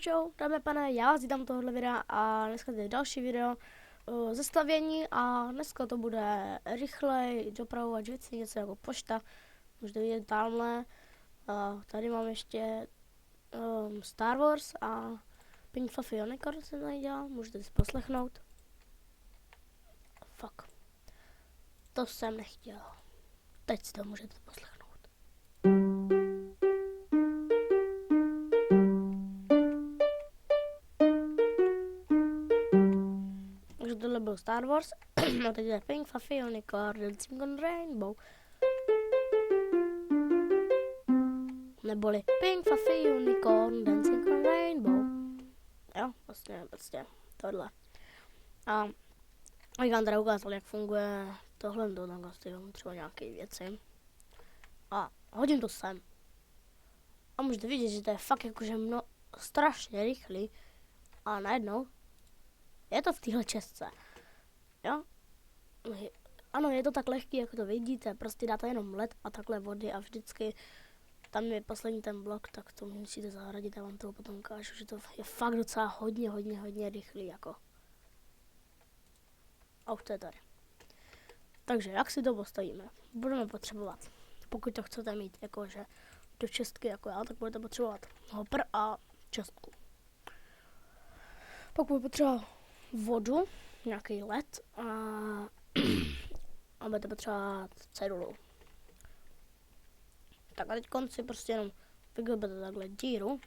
Čau, dáme pane, já vás vítám tohohle videa a dneska je další video ze stavění a dneska to bude rychlej dopravovat věci, něco jako pošta, můžete vidět tamhle. Tady mám ještě Star Wars a Pink Fluffy Unicorn jsem tady dělal, můžete si poslechnout. Fuck. To jsem nechtěl. Teď si to můžete poslechnout. Takže tohle byl Star Wars, a teď je Pink Fluffy Unicorn Dancing on Rainbow. Neboli Pink Fluffy Unicorn Dancing on Rainbow. Jo, vlastně tohle. A já vám teda ukázal, jak funguje tohle, tak třeba nějaké věci. A hodím to sem. A můžete vidět, že to je fakt jakože strašně rychlý. A najednou je to v téhle čestce. Jo? Ano, je to tak lehký, jako to vidíte. Prostě dáte jenom led a takhle vody a vždycky tam je poslední ten blok, tak to musíte zahradit a vám to potom ukážu, že to je fakt docela hodně rychlý, jako. A už to je tady. Takže jak si to postavíme? Budeme potřebovat, pokud to chcete mít jakože do čestky jako já, tak budete potřebovat hopper a čestku. Pak budete potřebovat vodu, nějaký led a budete potřebovat cedulu. Tak a teď konci prostě jenom vyglobete takhle díru.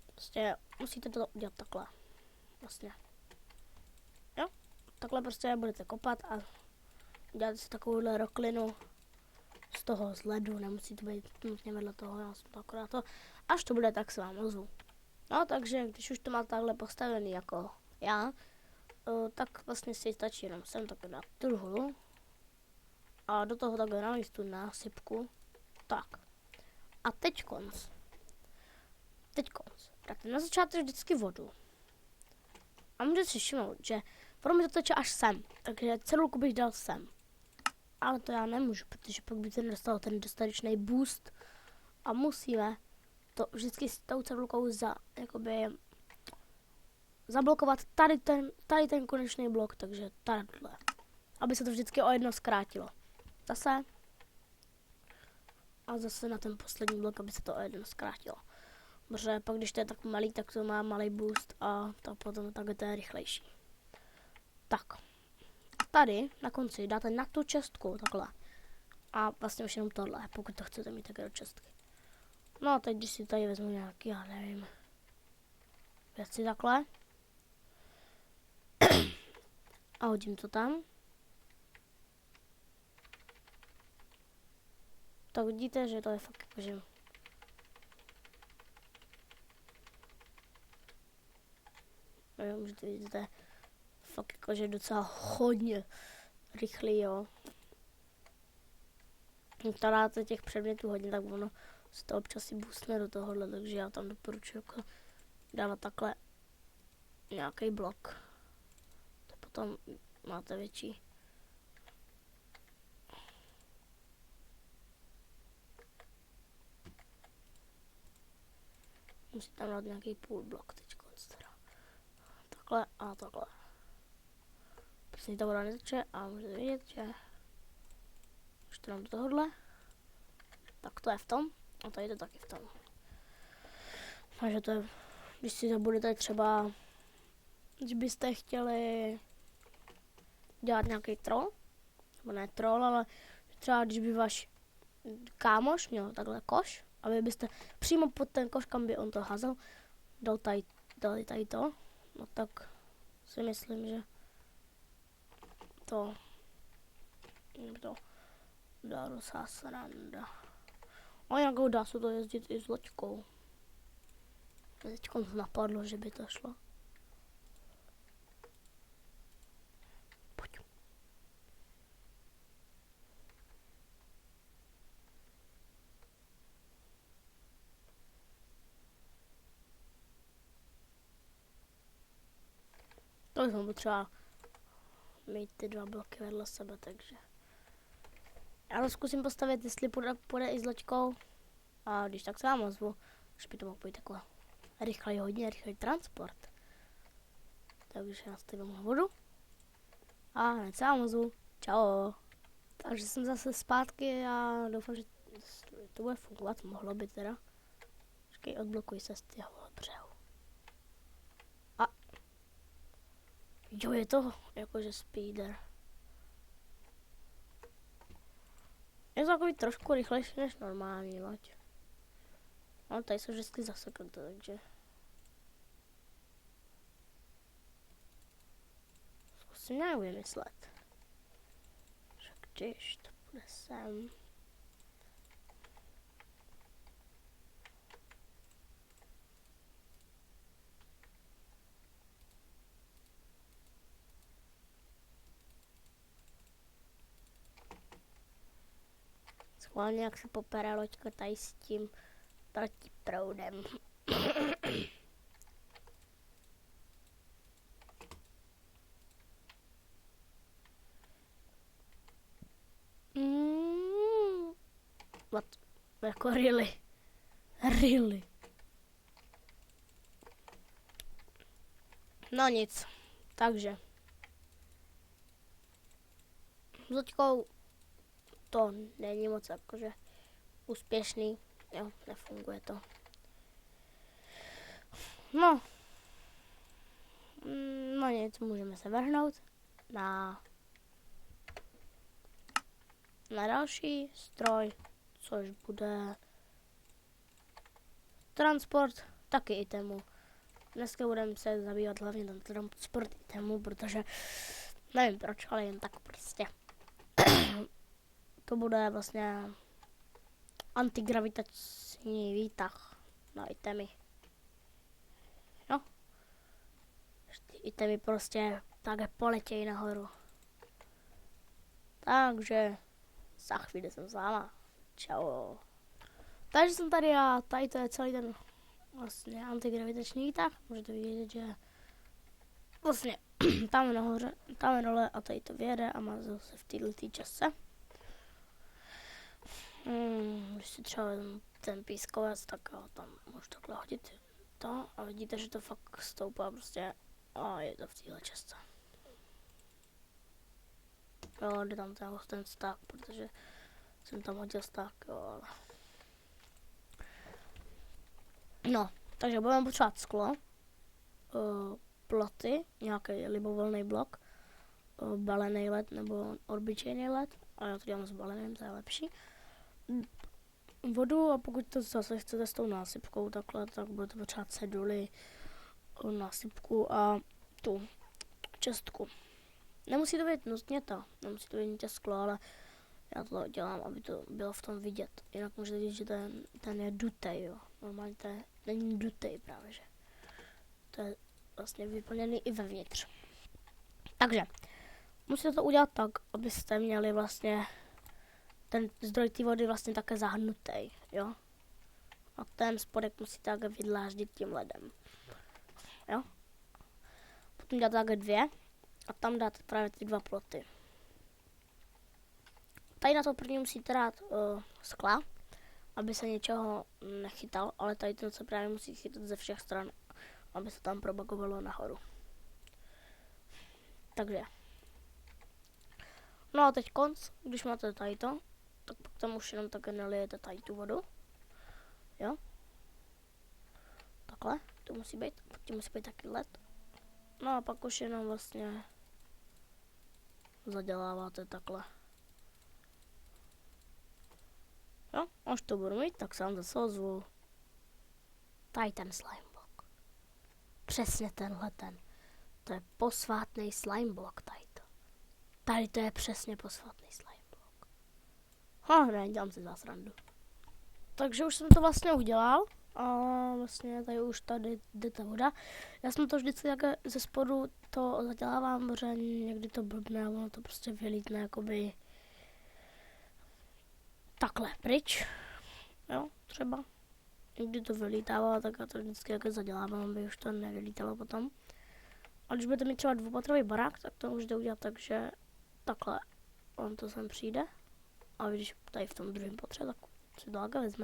Prostě musíte to udělat takhle. Vlastně. Jo? Takhle prostě budete kopat a děláte si takovouhle roklinu z toho z ledu. Nemusíte být nutně vedle toho, já jsem to akorát to. Až to bude, tak se vám ozvu. No, takže když už to máte takhle postavený jako já, tak vlastně si stačí jenom sem takhle dát truhlu a do toho takhle nalít tu násypku. Tak. A teď konc. Tak na začátku vždycky vodu. A můžete si všimnout, že pro mě to teče až sem, takže cedulku bych dal sem. Ale to já nemůžu, protože pak by ten dostal ten dostatečný boost a musíme to vždycky s tou cedulkou zablokovat tady ten konečný blok, takže tadyhle. Aby se to vždycky o jedno zkrátilo. Zase. A zase na ten poslední blok, aby se to o jedno zkrátilo. Protože pak, když to je tak malý, tak to má malý boost a to potom tak to je rychlejší. Tak. Tady na konci dáte na tu čestku takhle. A vlastně už jenom tohle, pokud to chcete mít také do čestky. No a teď, když si tady vezmu nějaký, já nevím, věci takhle. A hodím to tam. Tak vidíte, že to je fakt jakože... No, můžete vidět, to je fakt jakože docela hodně rychlý, jo. Dáte těch předmětů hodně, tak ono se to občas si boostne do tohohle, takže já tam doporučuji jako dávat takhle nějaký blok. To potom máte větší. Musíte tam dát nějaký půl blok teď teda. Takhle a takhle. Prostě ta voda neteče a můžete vidět, že už to dám do tohohle. Tak to je v tom a tady to taky v tom. Takže to je, když si to budete třeba, když byste chtěli dělat nějaký troll, nebo ne troll, ale třeba když by váš kámoš měl takhle koš, aby byste přímo pod ten koš, kam by on to házel, dali tady to, no tak si myslím, že to dá docela sranda. A nějakou dá se to jezdit i s loďkou. Teď napadlo, že by to šlo. Pojď. To jsem potřeba mít ty dva bloky vedle sebe, takže já to zkusím postavit, jestli půjde i s loďkou. A když tak se vám ozvu, že by to mohl být takhle hodně rychlý transport. Takže nastavím vodu. A hned se vám ozvu. Čau. Takže jsem zase zpátky a doufám, že to bude fungovat. Mohlo by teda. Počkej, odblokuj se z těho břehu. A. Jo, je to jakože speeder. Je to takový trošku rychlejší než normální loď. No, tady jsou vždycky zaseknuté, takže... Zkusím nějak vymyslet. Že když to bude sem... Schválně, jak se popere loďka tady s tím protiproudem. What? Jako really. Really. No nic. Takže. S loďkou to není moc jakože úspěšný. Jo, nefunguje to. No. No nic, můžeme se vrhnout na další stroj, což bude transport taky itemů. Dneska budeme se zabývat hlavně ten transport itemů, protože nevím proč, ale jen tak prostě. To bude vlastně antigravitační výtah na itemy. No. Ty itemy prostě takhle poletějí nahoru. Takže za chvíli jsem s váma. Čau. Takže jsem tady a tady to je celý ten vlastně antigravitační výtah. Můžete vidět, že vlastně tam je nahoře, tam je dole a tady to vyjede a má zase v této čase. Když si třeba ten pískovec, tak tam můžu takhle hodit to a vidíte, že to fakt stoupá prostě a je to v téhle čase. Jo, jde tam ten sták, protože jsem tam hodil sták, jo, ale... No, takže budeme potřebovat sklo, ploty, nějaký libovolný blok, balený led nebo obyčejný led, a já to dělám s baleným, to je lepší. Vodu a pokud to zase chcete s tou násypkou takhle, tak budete potřebovat ceduly, násypku a tu čestku. Nemusí to být nutně to, nemusí to být nutně sklo, ale já to dělám, aby to bylo v tom vidět. Jinak můžete říct, že ten je dutej, jo. Normálně to není dutej právě, že. To je vlastně vyplněný i vevnitř. Takže, musíte to udělat tak, abyste měli vlastně ten zdroj té vody vlastně také zahnutý, jo. A ten spodek musíte také vydláždit tím ledem, jo. Potom dáte také 2 a tam dáte právě ty 2 ploty. Tady na to první musíte dát skla, aby se něčeho nechytal, ale tady ten se právě musí chytat ze všech stran, aby se tam probagovalo nahoru. Takže. No a teď konc, když máte tady to, tak pak tam už jenom také nalijete tady tu vodu. Jo. Takhle, to musí být, potom musí být taky led. No a pak už jenom vlastně zaděláváte takhle. Jo, až to budu mít, tak se vám zase ozvu. Tady ten slime block. Přesně tenhle ten. To je posvátný slime block tady to. Tady to je přesně posvátný slime block. Ne, dělám si zásrandu. Takže už jsem to vlastně udělal. A vlastně tady už tady jde ta voda. Já jsem to vždycky také ze spodu to zadělávám, protože někdy to blbne a ono to prostě vylítne jakoby takhle pryč. Jo, třeba. Někdy to vylítává, tak já to vždycky také zadělávám, aby už to nevylítalo potom. A když budete mít třeba dvoupatrový barák, tak to můžete udělat tak, že takhle on to sem přijde. A když tady v tom druhém patře, tak si to také vezme.